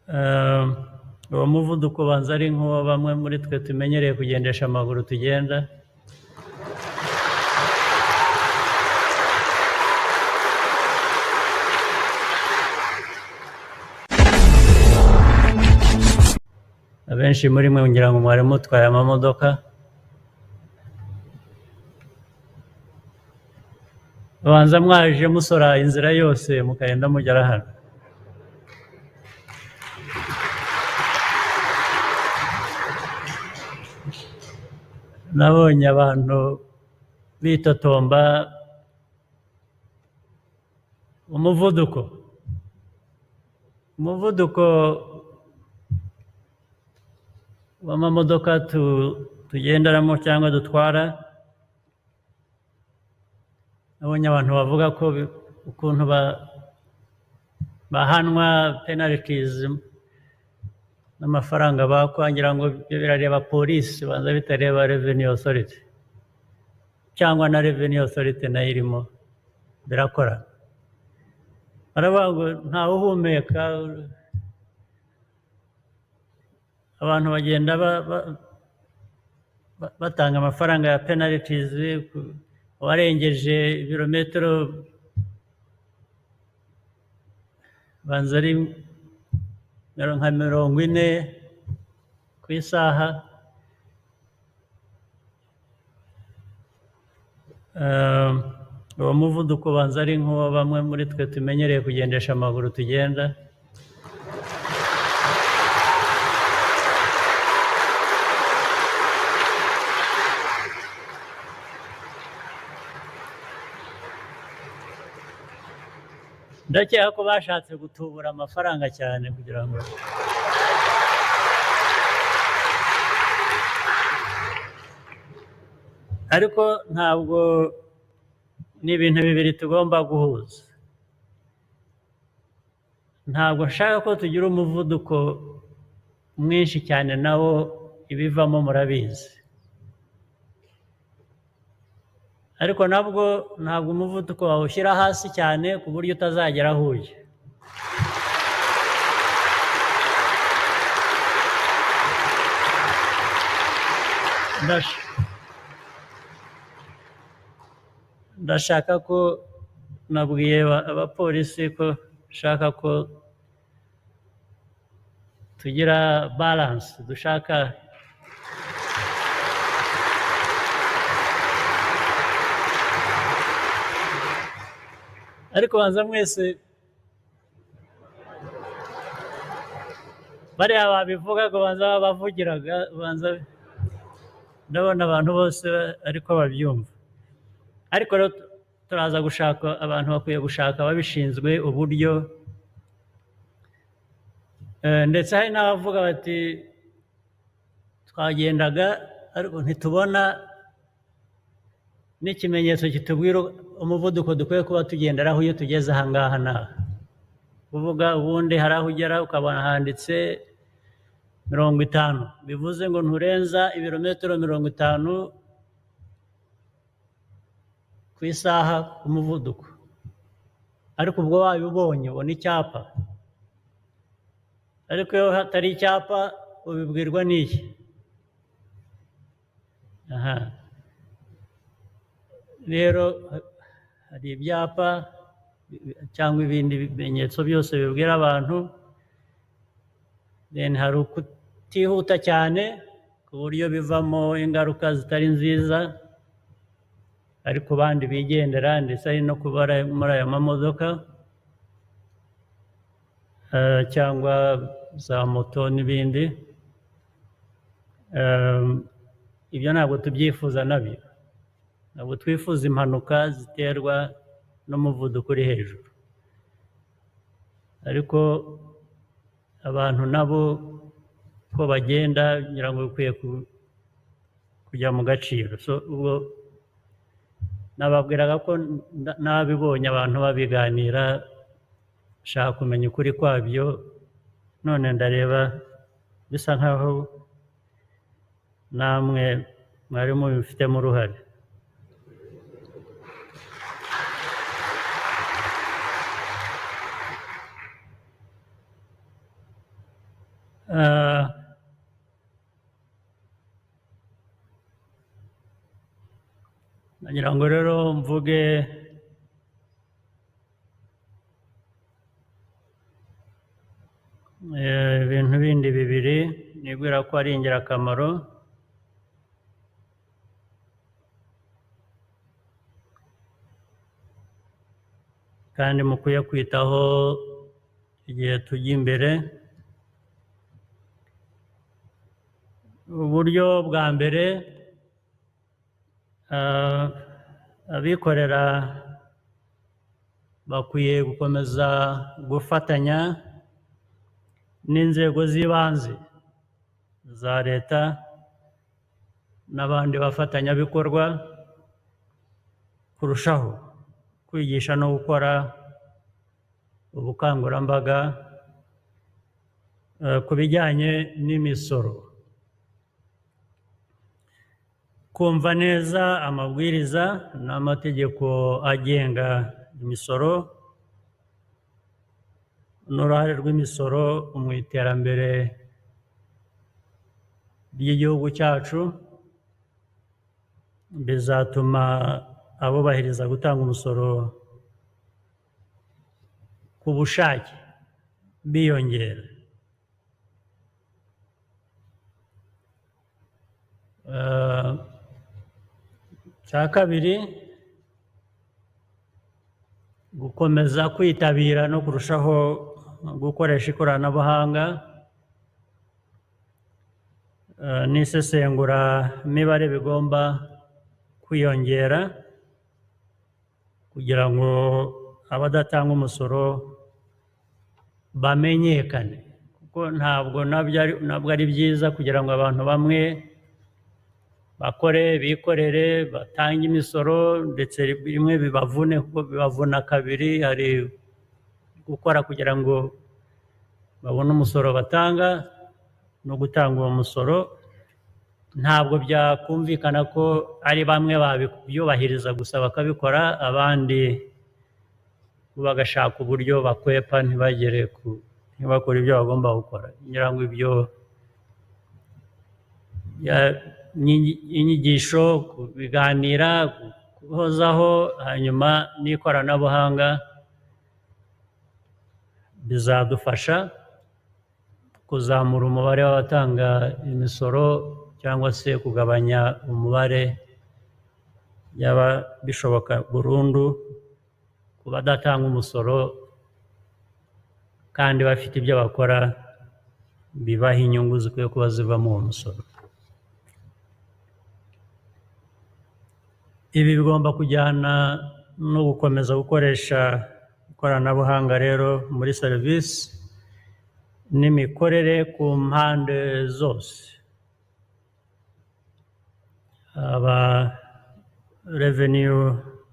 Eh, uwo muvuduko ubanza ari nk'uwo bamwe muri twe tumenyereye kugendesha amaguru tugenda. Abenshi muri mwe ngira ngo mwari mutwaye amamodoka, ubanza mwaje musora inzira yose mukagenda mugera hano. Nabonye abantu bitotomba umuvuduko w'amamodoka tugenderamo cyangwa dutwara. Nabonye abantu bavuga ko ukuntu bahanwa penalties n'amafaranga bakwangira ngo birareba polisi, banza bitareba revenue authority, cyangwa na revenue authority nayo irimo birakora. Baravuga ngo ntawe uhumeka, abantu bagenda batanga amafaranga ya penalties, warengeje ibirometero banza ari nka 40 ku isaha. Uwo muvuduko ubanza ari nk'uwo bamwe muri twe tumenyereye kugendesha amaguru tugenda. Ndakeka ko bashatse gutubura amafaranga cyane kugira ngo ariko ntabwo, ni ibintu bibiri tugomba guhuza. Ntabwo nshaka ko tugira umuvuduko mwinshi cyane, nawo ibivamo murabizi, ariko nabwo ntabwo umuvuduko wawushyira hasi cyane ku buryo utazagera aho ujya. Ndashaka ko, nabwiye abapolisi ko nshaka ko tugira balance, dushaka ariko banza mwese bariya babivugaga banza babavugiraga, banza ndabona abantu bose ariko babyumva. Ariko rero turaza gushaka, abantu bakwiye gushaka ababishinzwe uburyo, ndetse hari n'abavuga bati twagendaga ariko ntitubona n'ikimenyetso kitubwira umuvuduko dukwiye kuba tugenderaho iyo tugeze aha ngaha n'aha. Kuvuga ubundi hari aho ugera ukabona handitse 50, bivuze ngo nturenza ibirometero 50 ku isaha ku muvuduko. Ariko ubwo wabibonye ubona icyapa, ariko iyo hatari icyapa ubibwirwa n'iki? Rero hari ibyapa cyangwa ibindi bimenyetso byose bibwira abantu, then hari ukutihuta cyane ku buryo bivamo ingaruka zitari nziza, ariko bandi bigendera, ndetse ari no kubara muri aya mamodoka cyangwa za moto n'ibindi. Ibyo ntabwo tubyifuza nabyo, ntabwo twifuza impanuka ziterwa n'umuvuduko uri hejuru. Ariko abantu nabo ko bagenda ngira ngo bikwiye kujya mu gaciro. So ubwo nababwiraga ko nabibonye abantu babiganira, nshaka kumenya ukuri kwabyo, none ndareba bisa nkaho namwe mwari mubifitemo uruhare. Ah, nagira ngo rero mvuge ibintu bindi bibiri nibwira ko ari ingirakamaro kandi mukwiye kwitaho igihe tujya imbere. Uburyo bwa mbere, abikorera bakwiye gukomeza gufatanya n'inzego z'ibanze za leta n'abandi bafatanyabikorwa kurushaho kwigisha no gukora ubukangurambaga ku bijyanye n'imisoro, kumva neza amabwiriza n'amategeko agenga imisoro n'uruhare rw'imisoro mu iterambere ry'igihugu cyacu bizatuma abubahiriza gutanga umusoro ku bushake biyongera. Icya kabiri, gukomeza kwitabira no kurushaho gukoresha ikoranabuhanga n'isesengura-mibare bigomba kwiyongera kugira ngo abadatanga umusoro bamenyekane, kuko ntabwo nabwo ari byiza kugira ngo abantu bamwe bakore bikorere batange imisoro ndetse bimwe bibavune kuko bibavuna kabiri. Hari gukora kugira ngo babone umusoro batanga no gutanga uwo musoro. Ntabwo byakumvikana ko ari bamwe babyubahiriza gusa bakabikora, abandi bagashaka uburyo bakwepa ntibakore ibyo bagomba gukora. Ngira ngo ibyo inyigisho, kubiganira, guhozaho, hanyuma n'ikoranabuhanga bizadufasha kuzamura umubare w'abatanga imisoro cyangwa se kugabanya umubare yaba bishoboka burundu ku badatanga umusoro kandi bafite ibyo bakora bibaha inyungu zikwiye kuba zivamo uwo musoro. Ibi bigomba kujyana no gukomeza gukoresha ikoranabuhanga rero muri serivisi n'imikorere ku mpande zose.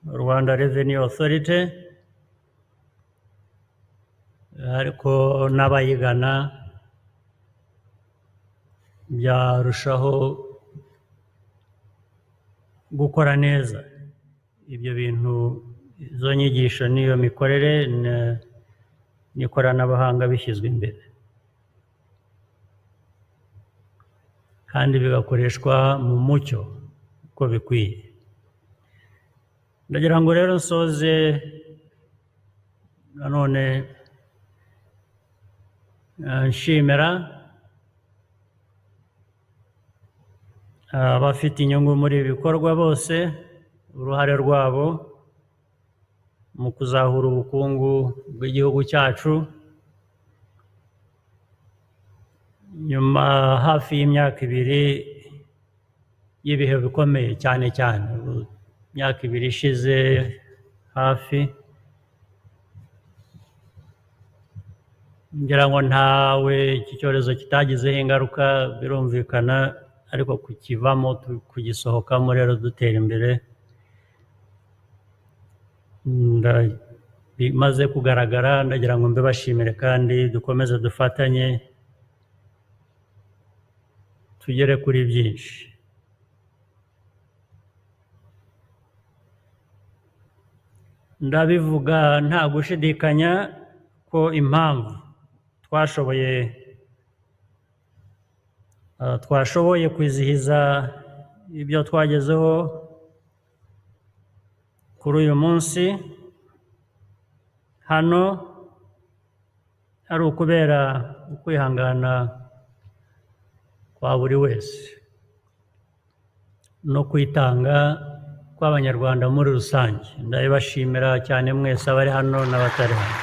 Rwanda Revenue Authority ariko n'abayigana byarushaho gukora neza ibyo bintu, izo nyigisho n'iyo mikorere n'ikoranabuhanga bishyizwe imbere kandi bigakoreshwa mu mucyo uko bikwiye. Ndagira ngo rero nsoze nanone nshimira abafite inyungu muri ibi bikorwa bose, uruhare rwabo mu kuzahura ubukungu bw'igihugu cyacu. Nyuma hafi y'imyaka ibiri y'ibihe bikomeye cyane, imyaka ibiri ishize hafi, ngira ngo ntawe iki cyorezo kitagizeho ingaruka, birumvikana, ariko kukivamo kugisohokamo rero dutera imbere bimaze kugaragara. Ndagira ngo mbibashimire kandi dukomeze dufatanye tugere kuri byinshi. Ndabivuga nta gushidikanya ko impamvu twashoboye twashoboye kwizihiza ibyo twagezeho kuri uyu munsi hano ari ukubera ukwihangana kwa buri wese no kwitanga kw'Abanyarwanda muri rusange. Ndabibashimira cyane mwese abari hano n'abatari hano.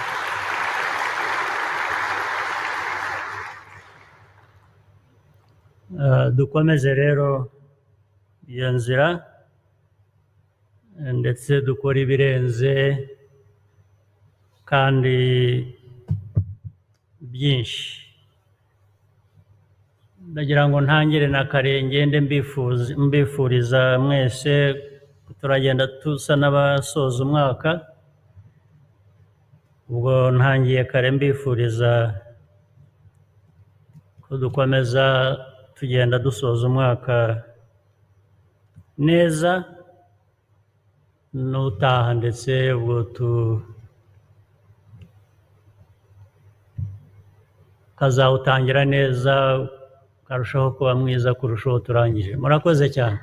Dukomeze rero iyo nzira ndetse dukora ibirenze kandi byinshi. Ndagira ngo ntangire na kare ngende mbifuriza mwese, turagenda tusa n'abasoza umwaka, ubwo ntangiye kare mbifuriza ko dukomeza tugenda dusoza umwaka neza n'utaha, ndetse ubwo tukazawutangira neza, ukarushaho kuba mwiza kurushaho turangije. Murakoze cyane.